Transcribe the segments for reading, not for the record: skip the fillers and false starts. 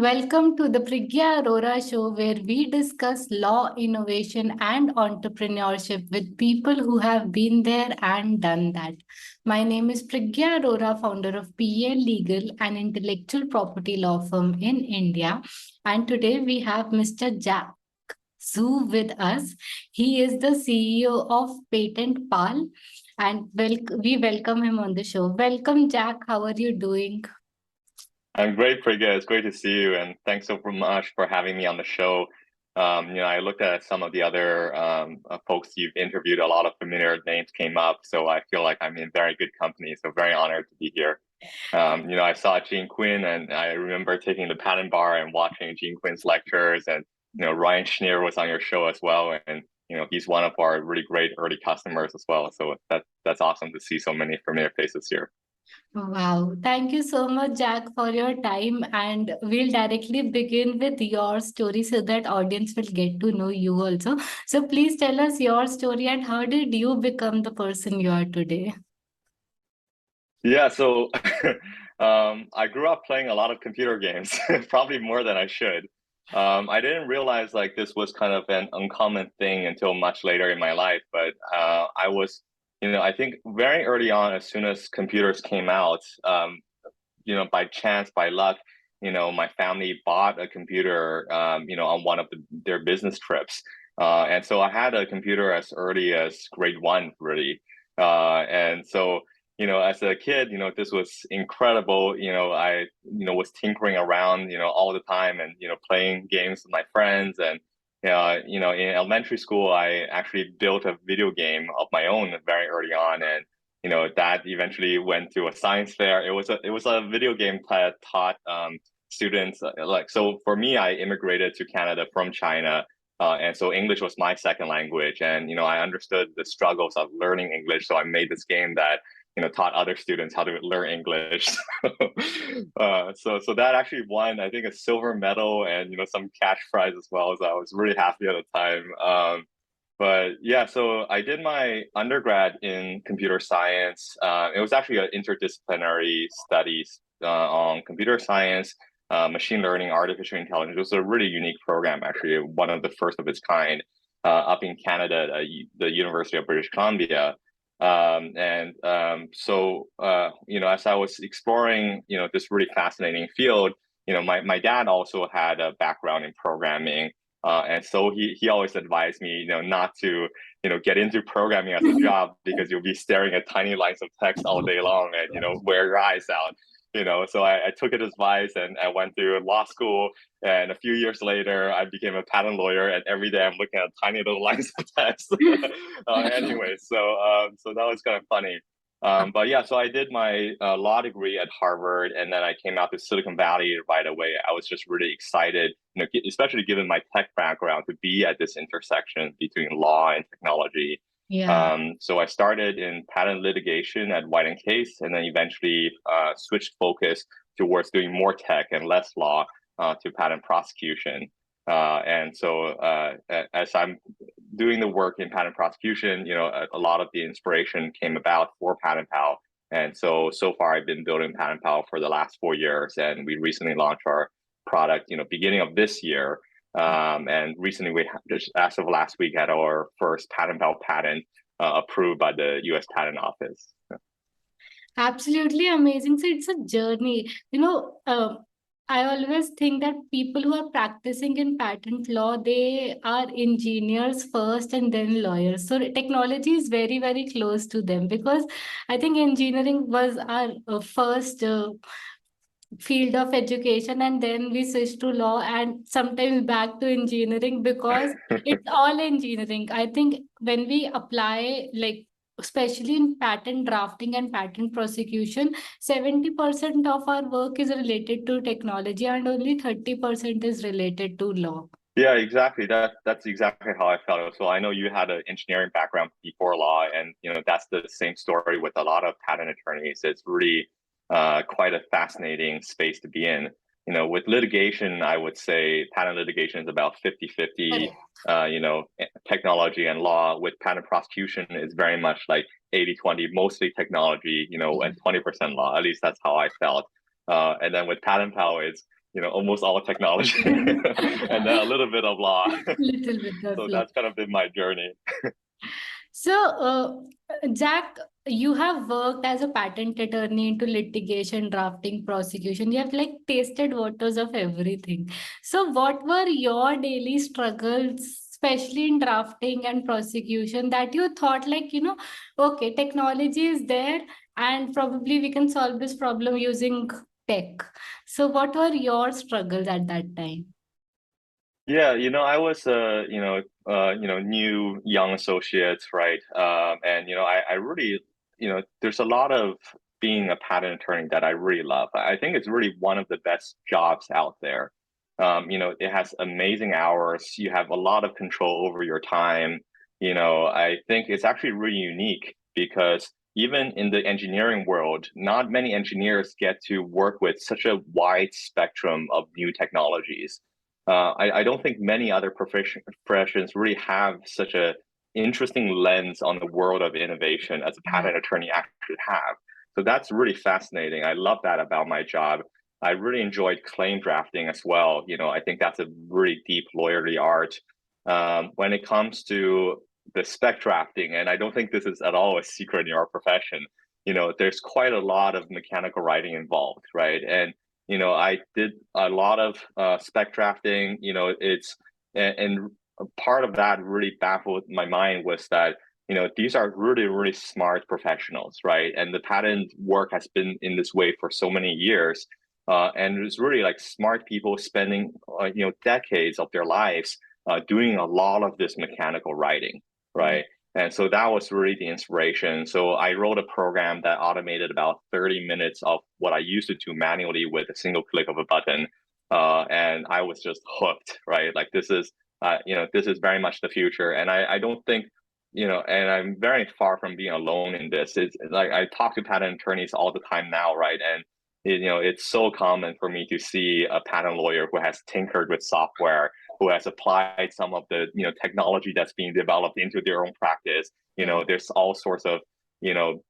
Welcome to the Priggya Arora Show, where we discuss law, innovation, and entrepreneurship with people who have been there and done that. My name is Priggya Arora, founder of PA Legal, an intellectual property law firm in India. And today we have Mr. Jack Zhu with us. He is the CEO of PatentPal, and we welcome him on the show. Welcome, Jack. How are you doing? I'm great, Priggya. It's great to see you, and thanks so much for having me on the show. I looked at some of the other folks you've interviewed. A lot of familiar names came up, so I feel like I'm in very good company. So very honored to be here. I saw Gene Quinn, and I remember taking the patent bar and watching Gene Quinn's lectures, and Ryan Schneer was on your show as well, and he's one of our really great early customers as well. So that's awesome to see so many familiar faces here. Wow. Thank you so much, Jack, for your time. And we'll directly begin with your story so that audience will get to know you also. So please tell us your story and how did you become the person you are today? Yeah, so I grew up playing a lot of computer games, probably more than I should. I didn't realize like this was kind of an uncommon thing until much later in my life, but I was I think very early on, as soon as computers came out, by chance, by luck, my family bought a computer, on one of their business trips. And so I had a computer as early as grade one, really. And so, as a kid, this was incredible. I, was tinkering around, all the time and, playing games with my friends. And in elementary school, I actually built a video game of my own very early on, and that eventually went to a science fair. It was a video game that taught students so. For me, I immigrated to Canada from China, and so English was my second language, and I understood the struggles of learning English. So I made this game that taught other students how to learn English. So that actually won, I think, a silver medal and some cash prize as well. So I was really happy at the time. But yeah, so I did my undergrad in computer science. It was actually an interdisciplinary studies on computer science, machine learning, artificial intelligence. It was a really unique program, actually, one of the first of its kind up in Canada at the University of British Columbia. So as I was exploring, this really fascinating field, my dad also had a background in programming. And so he always advised me, not to, get into programming as a job because you'll be staring at tiny lines of text all day long and, wear your eyes out. So I took his advice and I went through law school, and a few years later I became a patent lawyer, and every day I'm looking at tiny little lines of text. Anyway, so that was kind of funny. But yeah, so I did my law degree at Harvard, and then I came out to Silicon Valley right away. I was just really excited, especially given my tech background, to be at this intersection between law and technology. Yeah. So I started in patent litigation at White & Case, and then eventually switched focus towards doing more tech and less law to patent prosecution. And so as I'm doing the work in patent prosecution, a lot of the inspiration came about for PatentPal. And so far I've been building PatentPal for the last 4 years, and we recently launched our product, beginning of this year. And recently, we just as of last week had our first PatentPal patent approved by the U.S. Patent Office. Absolutely amazing. So it's a journey. I always think that people who are practicing in patent law, they are engineers first and then lawyers. So technology is very, very close to them, because I think engineering was our first field of education, and then we switch to law and sometimes back to engineering, because it's all engineering. I think when we apply, like especially in patent drafting and patent prosecution, 70% of our work is related to technology and only 30% is related to law. Yeah, exactly. That's exactly how I felt. So I know you had an engineering background before law, and that's the same story with a lot of patent attorneys. It's really quite a fascinating space to be in. With litigation, I would say patent litigation is about 50-50, technology and law. With patent prosecution, it's very much like 80-20, mostly technology, and 20% law. At least that's how I felt. And then with PatentPal, it's almost all technology, and then a little bit of law. Little bit of So luck. that's kind of been my journey. So, Jack, you have worked as a patent attorney into litigation, drafting, prosecution. You have like tasted waters of everything. So, what were your daily struggles, especially in drafting and prosecution, that you thought like, okay, technology is there and probably we can solve this problem using tech. So, what were your struggles at that time? Yeah, I was new young associate, right? And I really, there's a lot of being a patent attorney that I really love. I think it's really one of the best jobs out there. It has amazing hours. You have a lot of control over your time. I think it's actually really unique because even in the engineering world, not many engineers get to work with such a wide spectrum of new technologies. I don't think many other professions really have such a interesting lens on the world of innovation as a Yeah. patent attorney actually have. So that's really fascinating. I love that about my job. I really enjoyed claim drafting as well. I think that's a really deep lawyerly art. When it comes to the spec drafting, and I don't think this is at all a secret in your profession, there's quite a lot of mechanical writing involved, right? And I did a lot of spec drafting. And part of that really baffled my mind was that these are really really smart professionals, right? And the patent work has been in this way for so many years, and it's really like smart people spending decades of their lives doing a lot of this mechanical writing, Yeah. right? And so that was really the inspiration. So I wrote a program that automated about 30 minutes of what I used to do manually with a single click of a button. And I was just hooked, right? Like this is very much the future. And I don't think, and I'm very far from being alone in this. It's like I talk to patent attorneys all the time now, right? And it's so common for me to see a patent lawyer who has tinkered with software, who has applied some of the technology that's being developed into their own practice. Yeah. There's all sorts of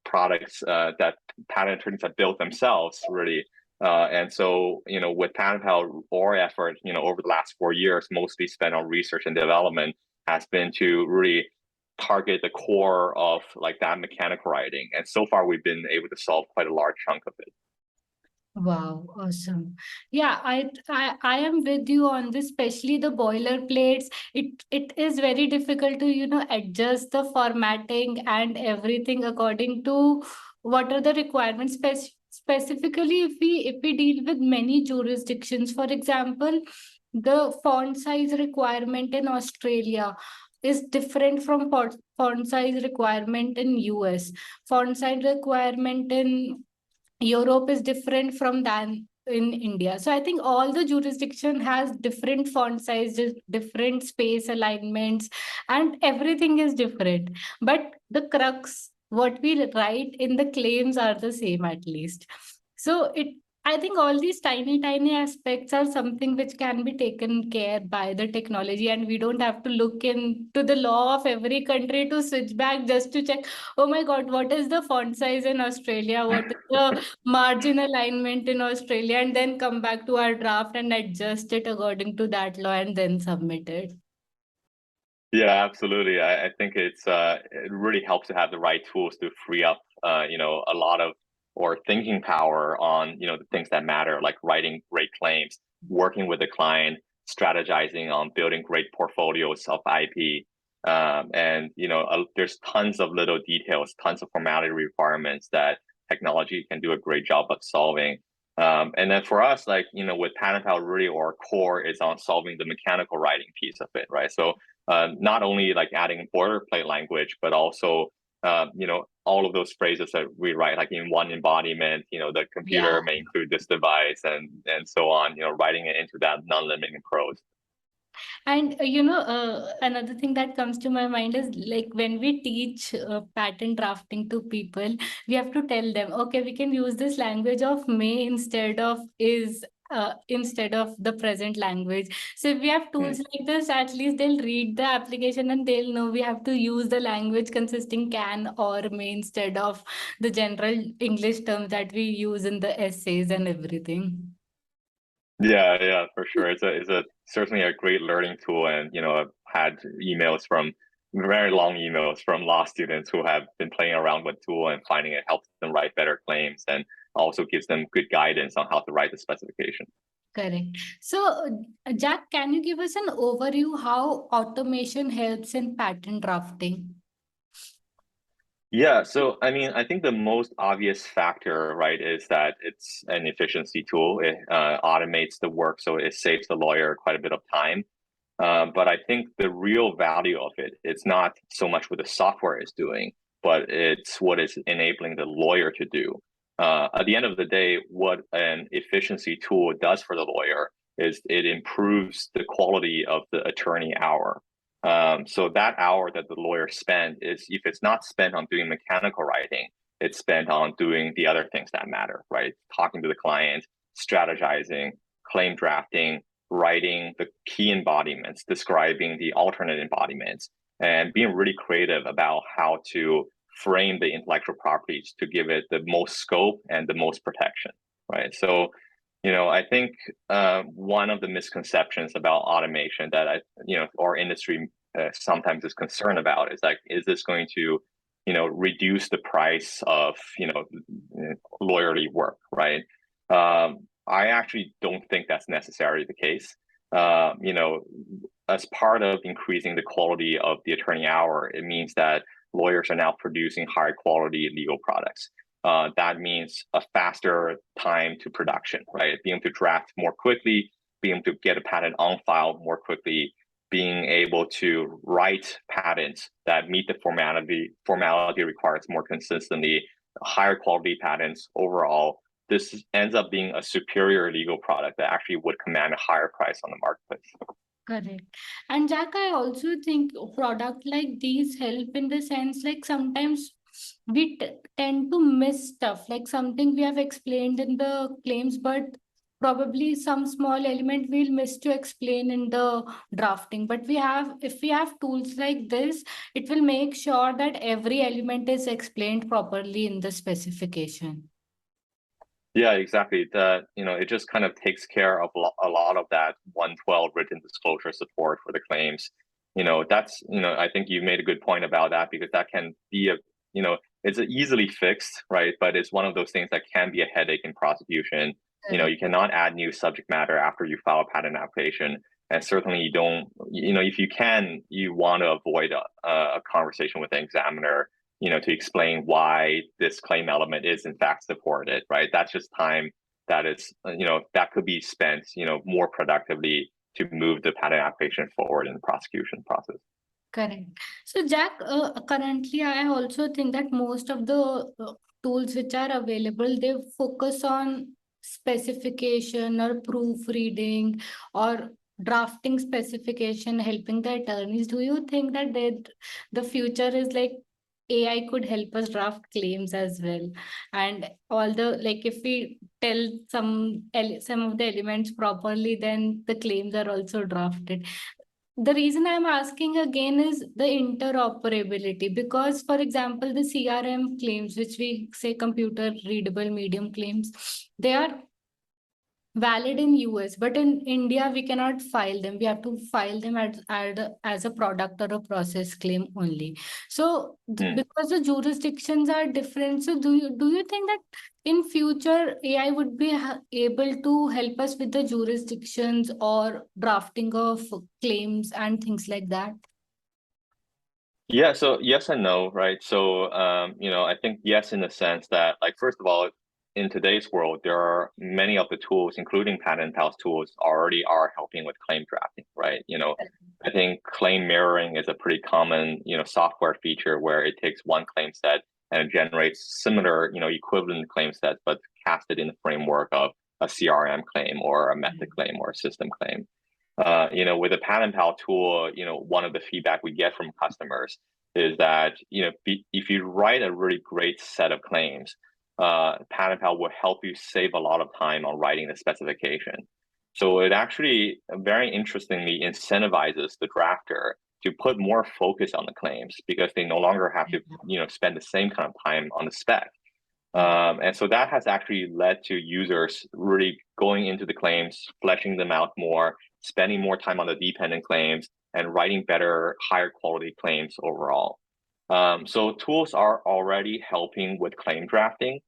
products that patent attorneys have built themselves, really. And so with PatentPal, our effort over the last 4 years, mostly spent on research and development, has been to really target the core of like that mechanical writing. And so far, we've been able to solve quite a large chunk of it. Wow, awesome. Yeah, I am with you on this, especially the boilerplates. It is very difficult to, adjust the formatting and everything according to what are the requirements. Specifically, if we deal with many jurisdictions, for example, the font size requirement in Australia is different from font size requirement in US. Font size requirement in Europe is different from than in India. So I think all the jurisdiction has different font sizes, different space alignments, and everything is different. But the crux, what we write in the claims are the same at least. So I think all these tiny, tiny aspects are something which can be taken care by the technology, and we don't have to look into the law of every country to switch back just to check, oh my God, what is the font size in Australia? What is the margin alignment in Australia? And then come back to our draft and adjust it according to that law and then submit it. Yeah, absolutely. I think it really helps to have the right tools to free up a lot of or thinking power on the things that matter, like writing great claims, working with the client, strategizing on building great portfolios of IP. And there's tons of little details, tons of formality requirements that technology can do a great job of solving. And then for us, like with PatentPal, really our core is on solving the mechanical writing piece of it, right? So not only like adding boilerplate language, but also all of those phrases that we write like in one embodiment. The computer Yeah. may include this device and so on. Writing it into that non-limiting prose. And another thing that comes to my mind is like when we teach patent drafting to people, we have to tell them, okay, we can use this language of may instead of is. Instead of the present language. So if we have tools Hmm. like this, at least they'll read the application and they'll know we have to use the language consisting can or may instead of the general English terms that we use in the essays and everything. Yeah, for sure. It's a certainly a great learning tool, and I've had emails from very long emails from law students who have been playing around with tool and finding it helps them write better claims and also gives them good guidance on how to write the specification. Correct. So, Jack, can you give us an overview how automation helps in patent drafting? Yeah, so I mean, I think the most obvious factor, right, is that it's an efficiency tool. It automates the work, so it saves the lawyer quite a bit of time. But I think the real value of it's not so much what the software is doing, but it's what it's enabling the lawyer to do. At the end of the day, what an efficiency tool does for the lawyer is it improves the quality of the attorney hour. So that hour that the lawyer spent is, if it's not spent on doing mechanical writing, it's spent on doing the other things that matter, right? Talking to the client, strategizing, claim drafting, writing the key embodiments, describing the alternate embodiments, and being really creative about how to frame the intellectual properties to give it the most scope and the most protection, right? So, I think one of the misconceptions about automation that our industry sometimes is concerned about is like, is this going to, reduce the price of, lawyerly work, right? I actually don't think that's necessarily the case. As part of increasing the quality of the attorney hour, it means that lawyers are now producing higher quality legal products. That means a faster time to production, right? Being able to draft more quickly, being able to get a patent on file more quickly, being able to write patents that meet the formality requirements more consistently, higher quality patents overall. This ends up being a superior legal product that actually would command a higher price on the marketplace. Correct. And Jack, I also think a product like these help in the sense like sometimes we tend to miss stuff, like something we have explained in the claims, but probably some small element we'll miss to explain in the drafting. But if we have tools like this, it will make sure that every element is explained properly in the specification. Yeah, exactly. It just kind of takes care of a lot of that 112 written disclosure support for the claims. I think you made a good point about that because that can be it's easily fixed, right? But it's one of those things that can be a headache in prosecution. You cannot add new subject matter after you file a patent application. And certainly you don't, if you can, you want to avoid a conversation with the examiner to explain why this claim element is in fact supported, right? That's just time that is, that could be spent, more productively to move the patent application forward in the prosecution process. Correct. So, Jack, currently, I also think that most of the tools which are available, they focus on specification or proofreading or drafting specification, helping the attorneys. Do you think that the future is like AI could help us draft claims as well? And all the, like, if we tell some of the elements properly, then the claims are also drafted. The reason I'm asking again is the interoperability, because, for example, the CRM claims, which we say computer readable medium claims, they are valid in US, but in India, we cannot file them. We have to file them as a product or a process claim only. So because the jurisdictions are different, so do you think that in future AI would be able to help us with the jurisdictions or drafting of claims and things like that? Yeah, so yes and no, right? So, I think yes, in the sense that, like, first of all, in today's world, there are many of the tools, including PatentPal's tools, already are helping with claim drafting, right? I think claim mirroring is a pretty common, software feature where it takes one claim set and it generates similar, equivalent claim sets, but casted in the framework of a CRM claim or a method claim or a system claim. With a PatentPal tool, one of the feedback we get from customers is that, if you write a really great set of claims, PatentPal will help you save a lot of time on writing the specification. So it actually very interestingly incentivizes the drafter to put more focus on the claims because they no longer have to, spend the same kind of time on the spec. And so that has actually led to users really going into the claims, fleshing them out more, spending more time on the dependent claims, and writing better, higher quality claims overall. So tools are already helping with claim drafting.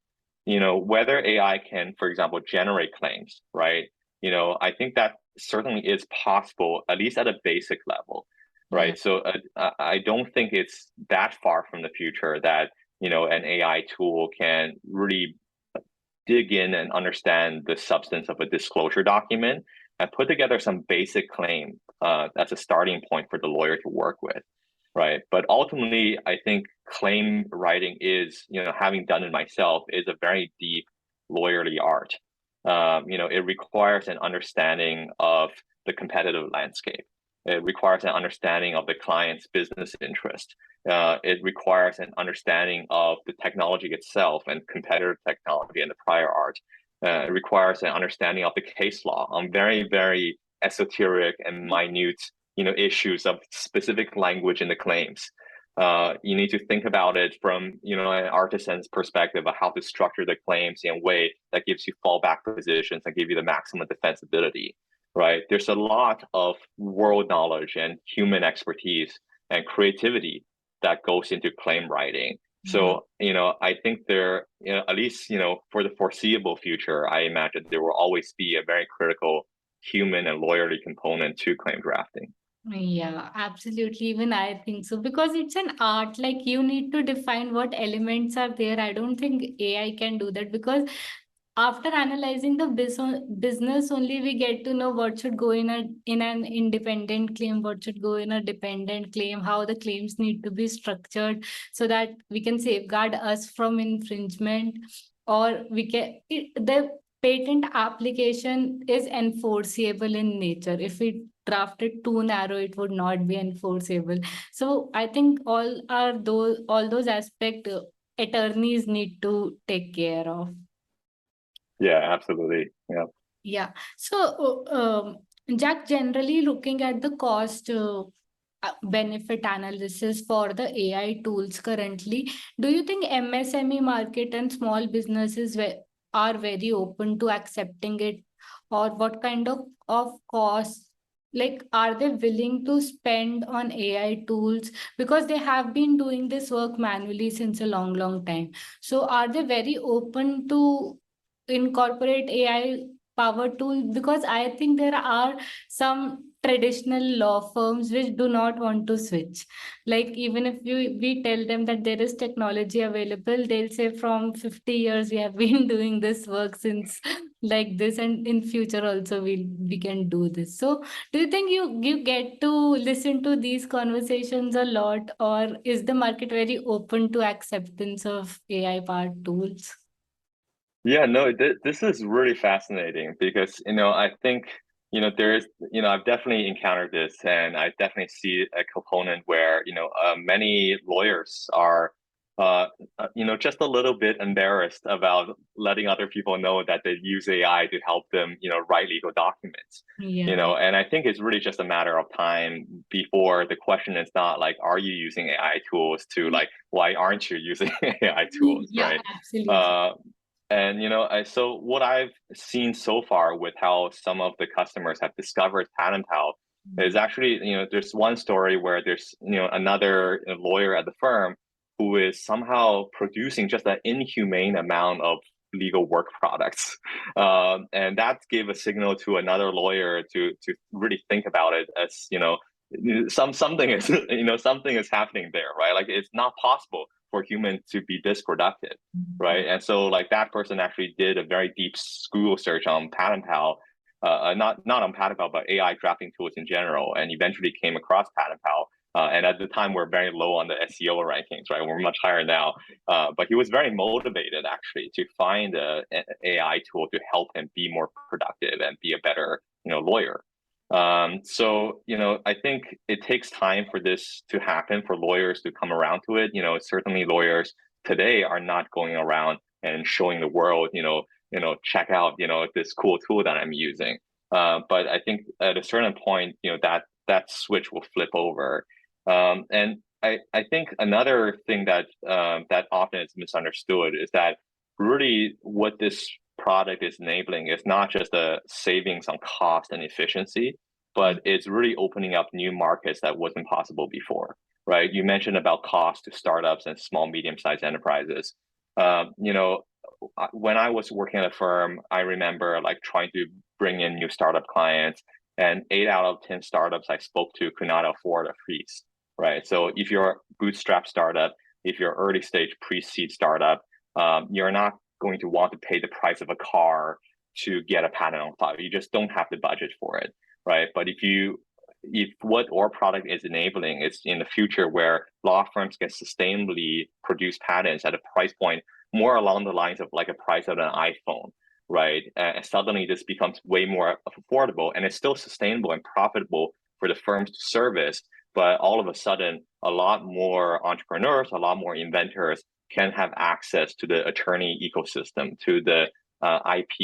Whether AI can, for example, generate claims, right? I think that certainly is possible, at least at a basic level, Yeah. right? So I don't think it's that far from the future that an AI tool can really dig in and understand the substance of a disclosure document and put together some basic claim as a starting point for the lawyer to work with, right? But ultimately, I think claim writing is, having done it myself, is a very deep lawyerly art. It requires an understanding of the competitive landscape. It requires an understanding of the client's business interest. It requires an understanding of the technology itself and competitive technology and the prior art. It requires an understanding of the case law on very, very esoteric and minute, issues of specific language in the claims. You need to think about it from, an artisan's perspective of how to structure the claims in a way that gives you fallback positions and give you the maximum defensibility, right? There's a lot of world knowledge and human expertise and creativity that goes into claim writing. Yeah. So, I think there, at least, for the foreseeable future, I imagine there will always be a very critical human and lawyerly component to claim drafting. Yeah, absolutely. Even I think so because it's an art. Like you need to define what elements are there. I don't think AI can do that because after analyzing the business only we get to know what should go in an independent claim, what should go in a dependent claim, how the claims need to be structured so that we can safeguard us from infringement, or the patent application is enforceable in nature. If we draft it too narrow, it would not be enforceable. So I think all those aspects attorneys need to take care of. Yeah, absolutely. Yeah. Yeah. So, Jack, generally looking at the cost benefit analysis for the AI tools currently, do you think MSME market and small businesses are very open to accepting it, or what kind of costs? Like, are they willing to spend on AI tools because they have been doing this work manually since a long, long time? So, are they very open to incorporate AI power tool? Because I think there are some traditional law firms which do not want to switch. Like even if we tell them that there is technology available, they'll say from 50 years we have been doing this work since like this, and in future also we can do this. So do you think you get to listen to these conversations a lot, or is the market very open to acceptance of AI powered tools? Yeah, no, this is really fascinating because, I think, there is, I've definitely encountered this and I definitely see a component where, many lawyers are, just a little bit embarrassed about letting other people know that they use AI to help them, write legal documents, Yeah. and I think it's really just a matter of time before the question is not like, are you using AI tools to like, why aren't you using AI tools, Yeah, right? absolutely. Uh, and so what I've seen so far with how some of the customers have discovered PatentPal is actually, there's one story where there's, another lawyer at the firm who is somehow producing just an inhumane amount of legal work products, and that gave a signal to another lawyer to really think about it as, something is something is happening there, right? Like it's not possible for humans to be this productive, right? And so like that person actually did a very deep Google search on PatentPal, not on PatentPal, but AI drafting tools in general, and eventually came across PatentPal. And at the time, we're very low on the SEO rankings, right? We're much higher now. But he was very motivated actually to find an AI tool to help him be more productive and be a better, lawyer. So, I think it takes time for this to happen, for lawyers to come around to it. Certainly lawyers today are not going around and showing the world, check out, this cool tool that I'm using. But I think at a certain point, that switch will flip over. And I think another thing that often is misunderstood is that really what this product is enabling is not just the savings on cost and efficiency, but it's really opening up new markets that wasn't possible before, right? You mentioned about cost to startups and small, medium-sized enterprises. You know, when I was working at a firm, I remember like trying to bring in new startup clients, and 8 out of 10 startups I spoke to could not afford a fees, right? So if you're a bootstrap startup, if you're early stage pre-seed startup, you're not going to want to pay the price of a car to get a patent on file. You just don't have the budget for it, right? But if what our product is enabling is in the future where law firms can sustainably produce patents at a price point more along the lines of like a price of an iPhone, right? And suddenly this becomes way more affordable, and it's still sustainable and profitable for the firms to service. But all of a sudden, a lot more entrepreneurs, a lot more inventors can have access to the attorney ecosystem, to the IP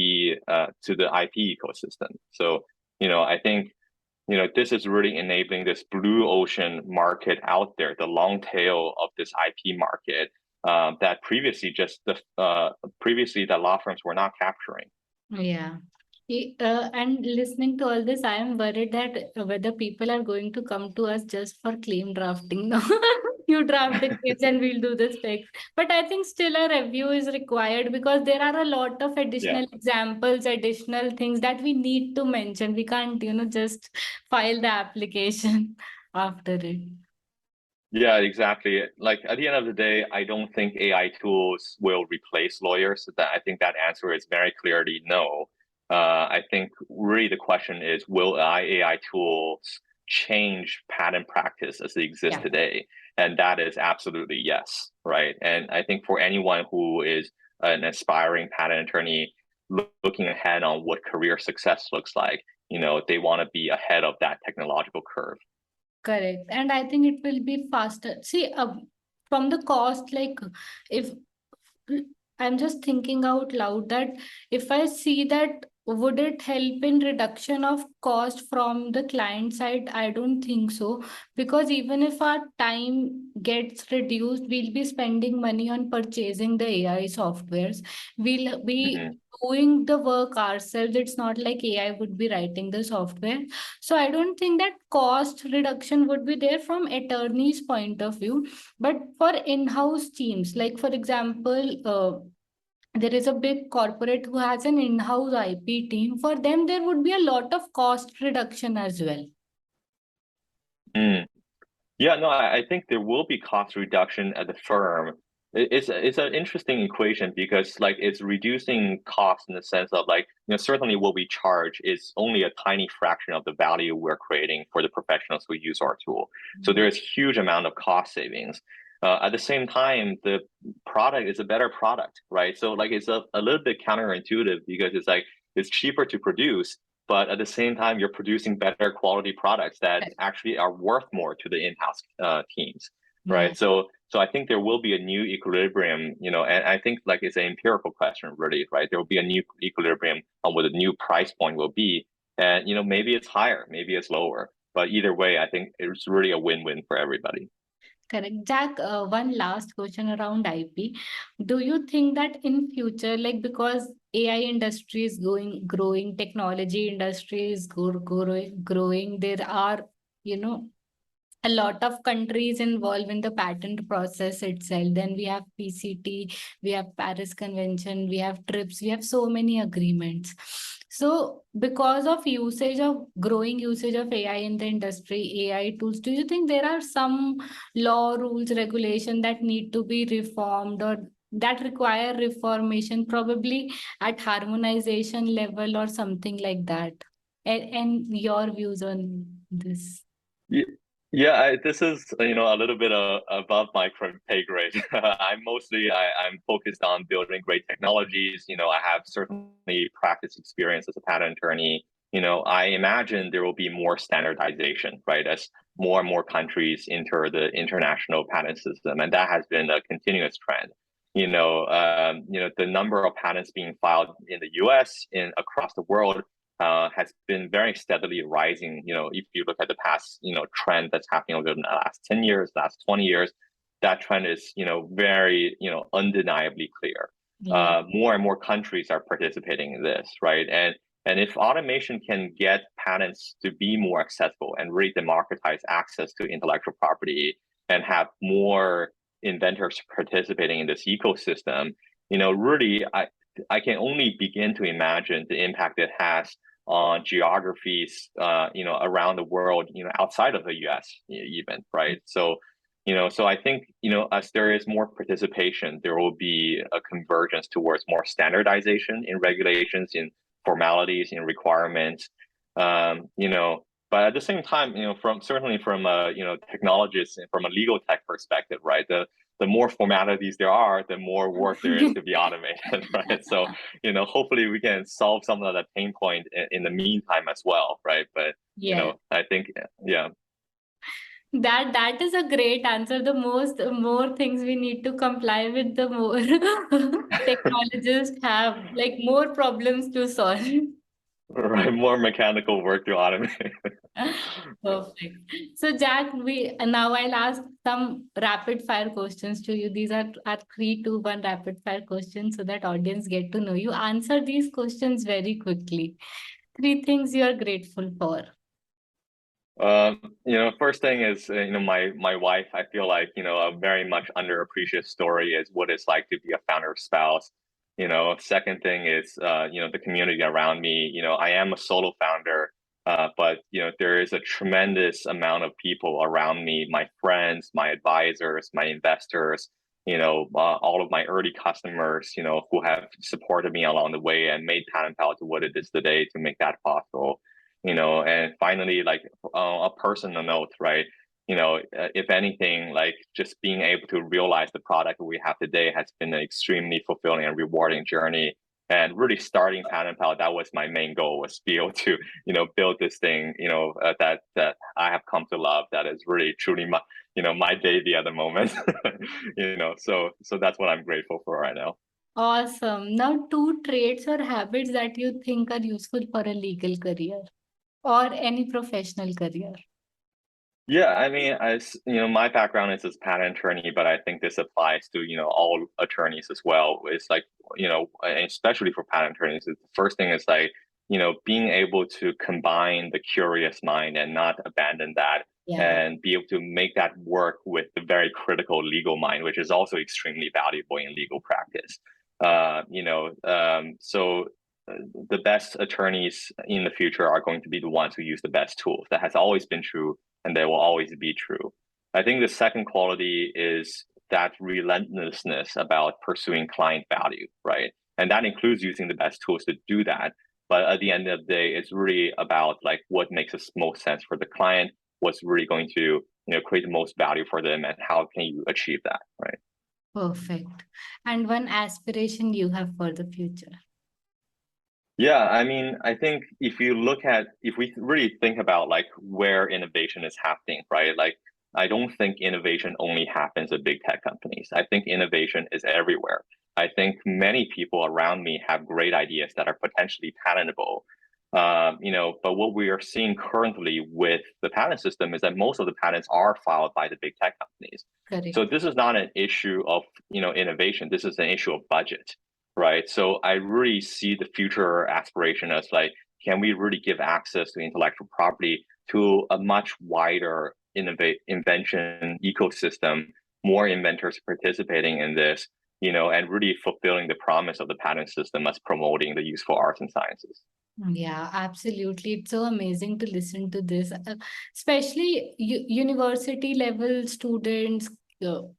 ecosystem. So, I think this is really enabling this blue ocean market out there, the long tail of this IP market that previously the law firms were not capturing. Yeah. And listening to all this, I am worried that whether people are going to come to us just for claim drafting. No, you draft the case and we'll do the specs. But I think still a review is required because there are a lot of Yeah. additional examples, additional things that we need to mention. We can't, just file the application after it. Yeah, exactly. Like at the end of the day, I don't think AI tools will replace lawyers. I think that answer is very clearly no. I think really the question is, will AI tools change patent practice as they exist Yeah. today? And that is absolutely yes, right? And I think for anyone who is an aspiring patent attorney looking ahead on what career success looks like, they want to be ahead of that technological curve. Correct. And I think it will be faster. See, from the cost, like if I'm just thinking out loud that if I see that would it help in reduction of cost from the client side? I don't think so. Because even if our time gets reduced, we'll be spending money on purchasing the AI softwares. We'll be doing the work ourselves. It's not like AI would be writing the software. So I don't think that cost reduction would be there from attorney's point of view. But for in-house teams, like for example, there is a big corporate who has an in-house IP team. For them, there would be a lot of cost reduction as well. Mm. Yeah, no, I think there will be cost reduction at the firm. It's an interesting equation because like it's reducing cost in the sense of like, certainly what we charge is only a tiny fraction of the value we're creating for the professionals who use our tool. So there is huge amount of cost savings. At the same time, the product is a better product, right? So like it's a little bit counterintuitive because it's like it's cheaper to produce, but at the same time, you're producing better quality products that actually are worth more to the in-house teams, right? Yeah. So I think there will be a new equilibrium, and I think like it's an empirical question, really, right? There will be a new equilibrium on what the new price point will be, and maybe it's higher, maybe it's lower, but either way, I think it's really a win-win for everybody. Correct. Jack, one last question around IP. Do you think that in future, like because AI industry is growing, technology industry is growing, there are, a lot of countries involved in the patent process itself. Then we have PCT, we have Paris Convention, we have TRIPS, we have so many agreements. So because of growing usage of AI in the industry, AI tools, do you think there are some law, rules, regulation that need to be reformed or that require reformation, probably at harmonization level or something like that? And your views on this? Yeah, this is a little bit above my pay grade. I'm focused on building great technologies. I have certainly practice experience as a patent attorney. I imagine there will be more standardization, right, as more and more countries enter the international patent system, and that has been a continuous trend. The number of patents being filed in the U.S. in across the world has been very steadily rising. If you look at the past, trend that's happening over the last 10 years, last 20 years, that trend is, very, undeniably clear. Yeah. more and more countries are participating in this, right? And if automation can get patents to be more accessible and really democratize access to intellectual property and have more inventors participating in this ecosystem, really, I can only begin to imagine the impact it has on geographies, around the world, outside of the US even, right? So I think, as there is more participation, there will be a convergence towards more standardization in regulations, in formalities, in requirements. But at the same time, certainly from a, technologist and from a legal tech perspective, right? The more formalities there are, the more work there is to be automated, right? So, hopefully we can solve some of that pain point in the meantime as well, right? But, Yeah. I think, yeah. That is a great answer. The more things we need to comply with, the more technologists have, like, more problems to solve. Right, more mechanical work to automate. Perfect. So Jack, we now I'll ask some rapid fire questions to you. These are 3, 2, 1 rapid fire questions so that audience get to know you. Answer these questions very quickly. 3 things you are grateful for. First thing is, my wife. I feel like, a very much underappreciated story is what it's like to be a founder spouse. Second thing is, the community around me. I am a solo founder, but there is a tremendous amount of people around me, my friends, my advisors, my investors. All of my early customers, who have supported me along the way and made PatentPal to what it is today to make that possible. And finally, like, a personal note, right? If anything, like, just being able to realize the product we have today has been an extremely fulfilling and rewarding journey. And really starting PatentPal, that was my main goal, was to be able to, build this thing, that I have come to love, that is really truly my, my baby at the moment. So that's what I'm grateful for right now. Awesome. Now, 2 traits or habits that you think are useful for a legal career or any professional career. Yeah, I mean, my background is as patent attorney, but I think this applies to, all attorneys as well. It's like, especially for patent attorneys, the first thing is like, being able to combine the curious mind and not abandon that, Yeah. and be able to make that work with the very critical legal mind, which is also extremely valuable in legal practice. So the best attorneys in the future are going to be the ones who use the best tools. That has always been true, and they will always be true. I think the second quality is that relentlessness about pursuing client value, right? And that includes using the best tools to do that. But at the end of the day, it's really about, like, what makes the most sense for the client, what's really going to, create the most value for them, and how can you achieve that, right? Perfect. And one aspiration you have for the future. Yeah, I mean, I think if we really think about, like, where innovation is happening, right? Like, I don't think innovation only happens at big tech companies. I think innovation is everywhere. I think many people around me have great ideas that are potentially patentable. But what we are seeing currently with the patent system is that most of the patents are filed by the big tech companies. Correct. So this is not an issue of, innovation. This is an issue of budget, right? So I really see the future aspiration as, like, can we really give access to intellectual property to a much wider invention ecosystem, more inventors participating in this, and really fulfilling the promise of the patent system as promoting the useful arts and sciences. Yeah, absolutely. It's so amazing to listen to this, especially university level students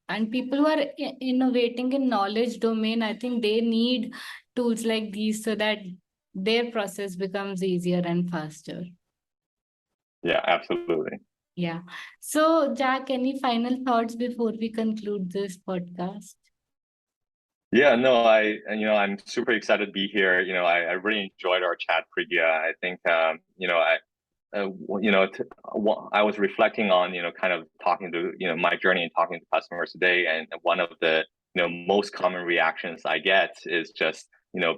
and people who are innovating in knowledge domain. I think they need tools like these so that their process becomes easier and faster. Yeah, absolutely. Yeah. So, Jack, any final thoughts before we conclude this podcast? Yeah, no, I'm super excited to be here. I really enjoyed our chat, Priggya. I think, I was reflecting on, kind of talking to, my journey and talking to customers today. And one of the, most common reactions I get is just,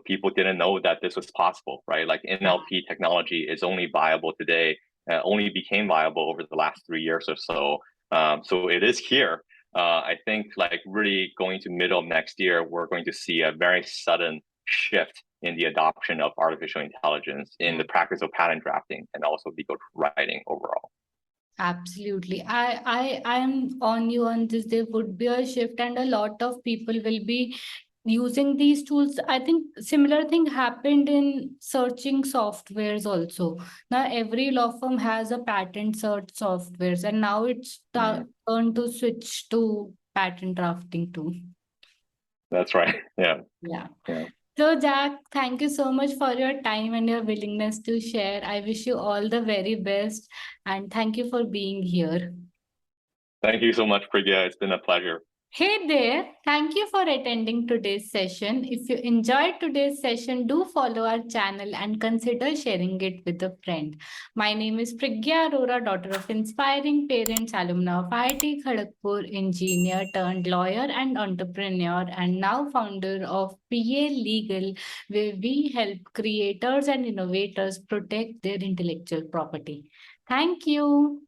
people didn't know that this was possible, right? Like, NLP technology is only viable today, only became viable over the last 3 years or so. So it is here. I think like really going to middle of next year, we're going to see a very sudden shift in the adoption of artificial intelligence in the practice of patent drafting and also legal writing overall. Absolutely. I am on you on this. There would be a shift, and a lot of people will be using these tools. I think similar thing happened in searching softwares also. Now every law firm has a patent search softwares, and now it's turn to switch to patent drafting too. That's right. Yeah. Yeah. Yeah. So, Jack, thank you so much for your time and your willingness to share. I wish you all the very best, and thank you for being here. Thank you so much, Priggya. It's been a pleasure. Hey there, thank you for attending today's session. If you enjoyed today's session, do follow our channel and consider sharing it with a friend. My name is Priggya Arora, daughter of inspiring parents, alumna of IIT Kharagpur, engineer turned lawyer and entrepreneur, and now founder of PA Legal, where we help creators and innovators protect their intellectual property. Thank you.